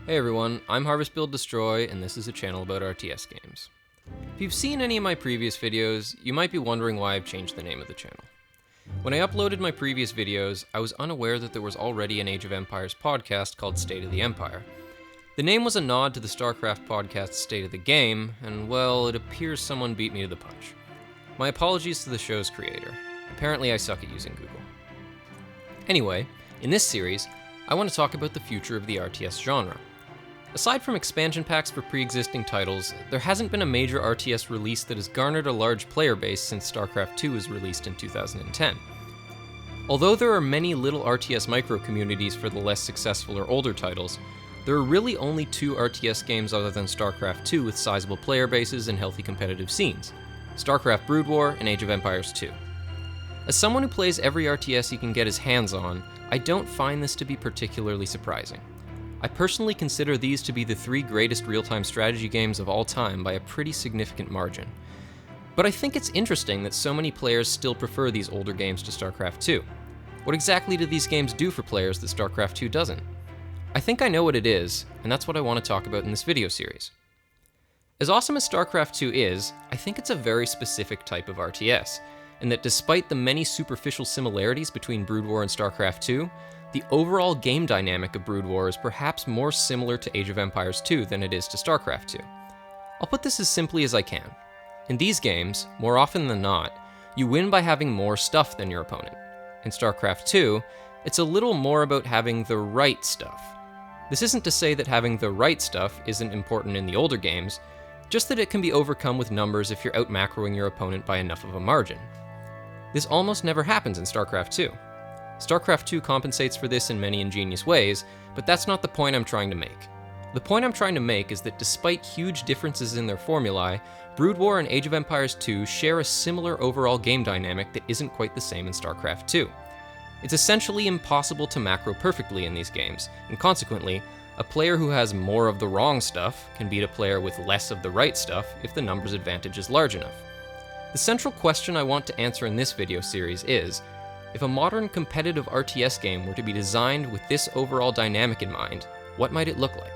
Hey everyone, I'm HarvestBuildDestroy, and this is a channel about RTS games. If you've seen any of my previous videos, you might be wondering why I've changed the name of the channel. When I uploaded my previous videos, I was unaware that there was already an Age of Empires podcast called State of the Empire. The name was a nod to the StarCraft podcast's State of the Game, and well, it appears someone beat me to the punch. My apologies to the show's creator. Apparently I suck at using Google. Anyway, in this series, I want to talk about the future of the RTS genre. Aside from expansion packs for pre-existing titles, there hasn't been a major RTS release that has garnered a large player base since StarCraft 2 was released in 2010. Although there are many little RTS micro-communities for the less successful or older titles, there are really only two RTS games other than StarCraft 2 with sizable player bases and healthy competitive scenes: StarCraft Brood War and Age of Empires 2. As someone who plays every RTS he can get his hands on, I don't find this to be particularly surprising. I personally consider these to be the three greatest real-time strategy games of all time by a pretty significant margin. But I think it's interesting that so many players still prefer these older games to StarCraft 2. What exactly do these games do for players that StarCraft 2 doesn't? I think I know what it is, and that's what I want to talk about in this video series. As awesome as StarCraft 2 is, I think it's a very specific type of RTS, and that despite the many superficial similarities between Brood War and StarCraft 2, the overall game dynamic of Brood War is perhaps more similar to Age of Empires 2 than it is to StarCraft 2. I'll put this as simply as I can. In these games, more often than not, you win by having more stuff than your opponent. In StarCraft 2, it's a little more about having the right stuff. This isn't to say that having the right stuff isn't important in the older games, just that it can be overcome with numbers if you're out-macroing your opponent by enough of a margin. This almost never happens in StarCraft 2. StarCraft 2 compensates for this in many ingenious ways, but that's not the point I'm trying to make. The point I'm trying to make is that despite huge differences in their formulae, Brood War and Age of Empires 2 share a similar overall game dynamic that isn't quite the same in StarCraft 2. It's essentially impossible to macro perfectly in these games, and consequently, a player who has more of the wrong stuff can beat a player with less of the right stuff if the numbers advantage is large enough. The central question I want to answer in this video series is, if a modern competitive RTS game were to be designed with this overall dynamic in mind, what might it look like?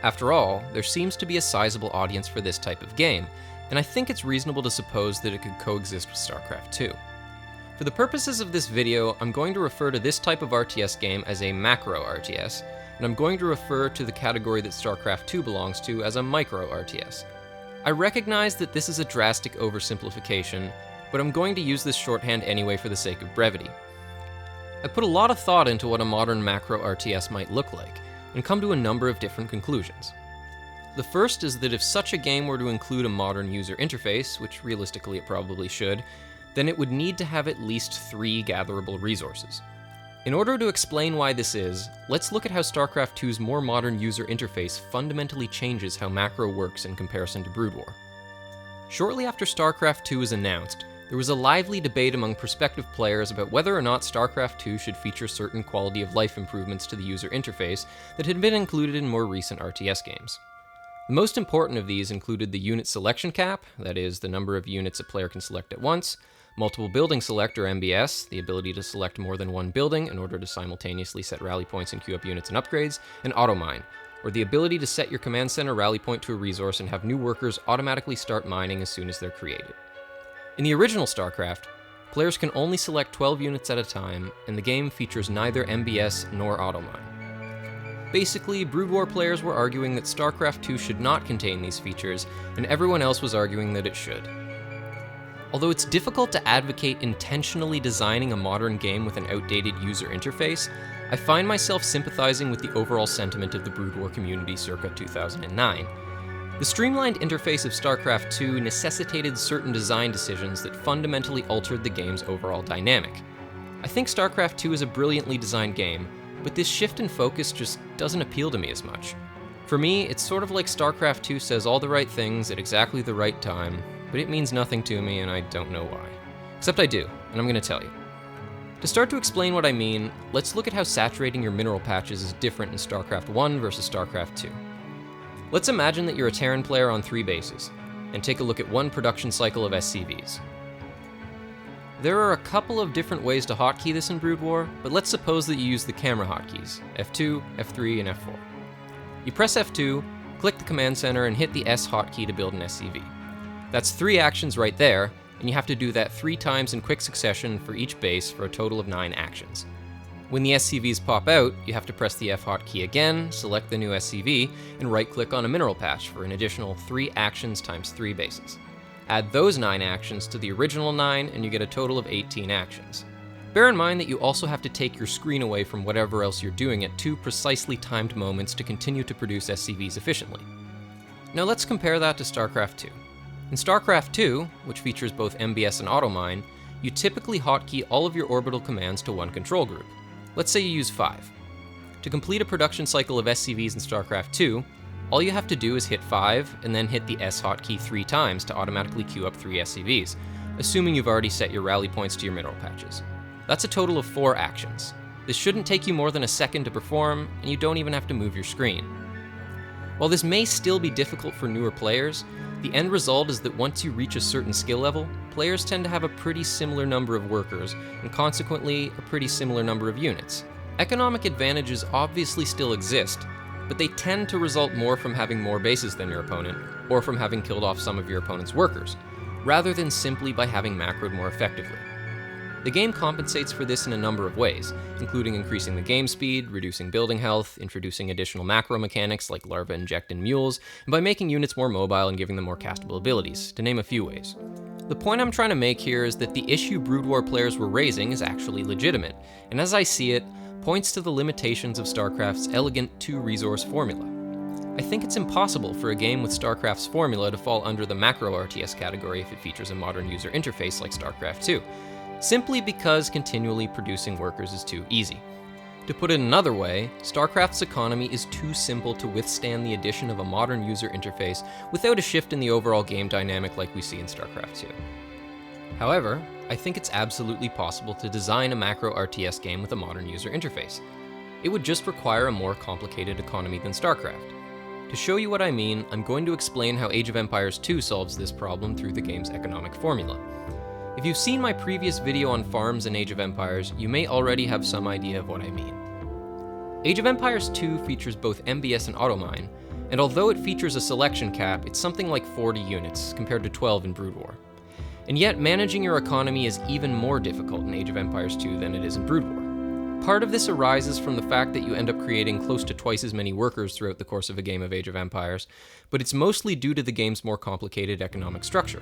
After all, there seems to be a sizable audience for this type of game, and I think it's reasonable to suppose that it could coexist with StarCraft 2. For the purposes of this video, I'm going to refer to this type of RTS game as a macro RTS, and I'm going to refer to the category that StarCraft 2 belongs to as a micro RTS. I recognize that this is a drastic oversimplification, but I'm going to use this shorthand anyway for the sake of brevity. I put a lot of thought into what a modern macro RTS might look like, and come to a number of different conclusions. The first is that if such a game were to include a modern user interface, which realistically it probably should, then it would need to have at least 3 gatherable resources. In order to explain why this is, let's look at how StarCraft 2's more modern user interface fundamentally changes how macro works in comparison to Brood War. Shortly after StarCraft 2 was announced, there was a lively debate among prospective players about whether or not StarCraft 2 should feature certain quality of life improvements to the user interface that had been included in more recent RTS games. The most important of these included the unit selection cap, that is, the number of units a player can select at once, multiple building select or MBS, the ability to select more than one building in order to simultaneously set rally points and queue up units and upgrades, and auto-mine, or the ability to set your command center rally point to a resource and have new workers automatically start mining as soon as they're created. In the original StarCraft, players can only select 12 units at a time, and the game features neither MBS nor auto-mine. Basically, Brood War players were arguing that StarCraft 2 should not contain these features, and everyone else was arguing that it should. Although it's difficult to advocate intentionally designing a modern game with an outdated user interface, I find myself sympathizing with the overall sentiment of the Brood War community circa 2009. The streamlined interface of StarCraft 2 necessitated certain design decisions that fundamentally altered the game's overall dynamic. I think StarCraft 2 is a brilliantly designed game, but this shift in focus just doesn't appeal to me as much. For me, it's sort of like StarCraft 2 says all the right things at exactly the right time, but it means nothing to me and I don't know why. Except I do, and I'm going to tell you. To start to explain what I mean, let's look at how saturating your mineral patches is different in StarCraft 1 versus StarCraft 2. Let's imagine that you're a Terran player on 3 bases, and take a look at one production cycle of SCVs. There are a couple of different ways to hotkey this in Brood War, but let's suppose that you use the camera hotkeys, F2, F3, and F4. You press F2, click the command center, and hit the S hotkey to build an SCV. That's 3 actions right there, and you have to do that 3 times in quick succession for each base for a total of 9 actions. When the SCVs pop out, you have to press the F hotkey again, select the new SCV, and right-click on a mineral patch for an additional 3 actions times 3 bases. Add those 9 actions to the original 9, and you get a total of 18 actions. Bear in mind that you also have to take your screen away from whatever else you're doing at 2 precisely timed moments to continue to produce SCVs efficiently. Now let's compare that to StarCraft 2. In StarCraft 2, which features both MBS and AutoMine, you typically hotkey all of your orbital commands to one control group. Let's say you use 5. To complete a production cycle of SCVs in StarCraft 2, all you have to do is hit 5 and then hit the S hotkey 3 times to automatically queue up 3 SCVs, assuming you've already set your rally points to your mineral patches. That's a total of 4 actions. This shouldn't take you more than a second to perform, and you don't even have to move your screen. While this may still be difficult for newer players, the end result is that once you reach a certain skill level, players tend to have a pretty similar number of workers, and consequently, a pretty similar number of units. Economic advantages obviously still exist, but they tend to result more from having more bases than your opponent, or from having killed off some of your opponent's workers, rather than simply by having macroed more effectively. The game compensates for this in a number of ways, including increasing the game speed, reducing building health, introducing additional macro mechanics like larva inject and mules, and by making units more mobile and giving them more castable abilities, to name a few ways. The point I'm trying to make here is that the issue Brood War players were raising is actually legitimate, and as I see it, points to the limitations of StarCraft's elegant 2-resource formula. I think it's impossible for a game with StarCraft's formula to fall under the macro RTS category if it features a modern user interface like StarCraft 2. Simply because continually producing workers is too easy. To put it another way, StarCraft's economy is too simple to withstand the addition of a modern user interface without a shift in the overall game dynamic like we see in StarCraft 2. However, I think it's absolutely possible to design a macro RTS game with a modern user interface. It would just require a more complicated economy than StarCraft. To show you what I mean, I'm going to explain how Age of Empires 2 solves this problem through the game's economic formula. If you've seen my previous video on farms in Age of Empires, you may already have some idea of what I mean. Age of Empires 2 features both MBS and AutoMine, and although it features a selection cap, it's something like 40 units, compared to 12 in Brood War. And yet, managing your economy is even more difficult in Age of Empires 2 than it is in Brood War. Part of this arises from the fact that you end up creating close to twice as many workers throughout the course of a game of Age of Empires, but it's mostly due to the game's more complicated economic structure.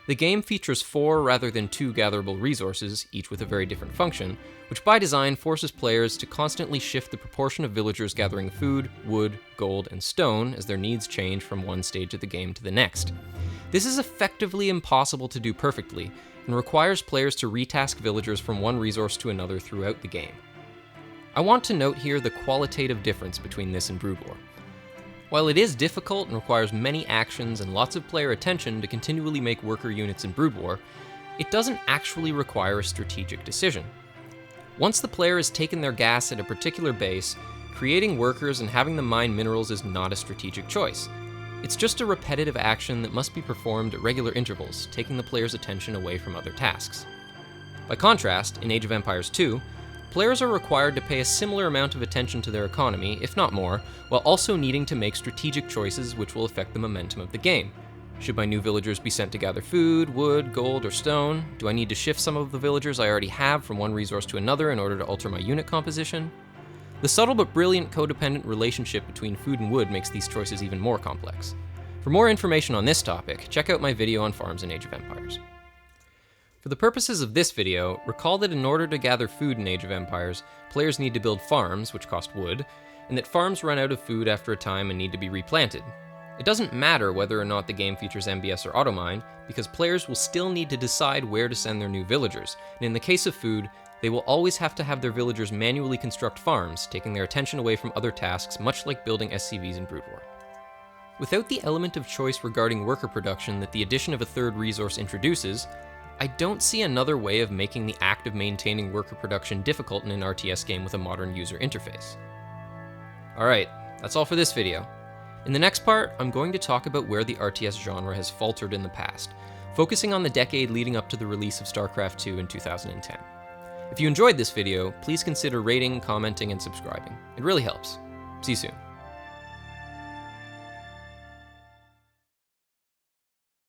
The game features 4 rather than 2 gatherable resources, each with a very different function, which by design forces players to constantly shift the proportion of villagers gathering food, wood, gold, and stone as their needs change from one stage of the game to the next. This is effectively impossible to do perfectly, and requires players to retask villagers from one resource to another throughout the game. I want to note here the qualitative difference between this and Brood War. While it is difficult and requires many actions and lots of player attention to continually make worker units in Brood War, it doesn't actually require a strategic decision. Once the player has taken their gas at a particular base, creating workers and having them mine minerals is not a strategic choice. It's just a repetitive action that must be performed at regular intervals, taking the player's attention away from other tasks. By contrast, in Age of Empires 2, players are required to pay a similar amount of attention to their economy, if not more, while also needing to make strategic choices which will affect the momentum of the game. Should my new villagers be sent to gather food, wood, gold, or stone? Do I need to shift some of the villagers I already have from one resource to another in order to alter my unit composition? The subtle but brilliant codependent relationship between food and wood makes these choices even more complex. For more information on this topic, check out my video on farms in Age of Empires. For the purposes of this video, recall that in order to gather food in Age of Empires, players need to build farms, which cost wood, and that farms run out of food after a time and need to be replanted. It doesn't matter whether or not the game features MBS or AutoMine, because players will still need to decide where to send their new villagers, and in the case of food, they will always have to have their villagers manually construct farms, taking their attention away from other tasks, much like building SCVs in Brood War. Without the element of choice regarding worker production that the addition of a third resource introduces, I don't see another way of making the act of maintaining worker production difficult in an RTS game with a modern user interface. Alright, that's all for this video. In the next part, I'm going to talk about where the RTS genre has faltered in the past, focusing on the decade leading up to the release of StarCraft 2 in 2010. If you enjoyed this video, please consider rating, commenting, and subscribing. It really helps. See you soon.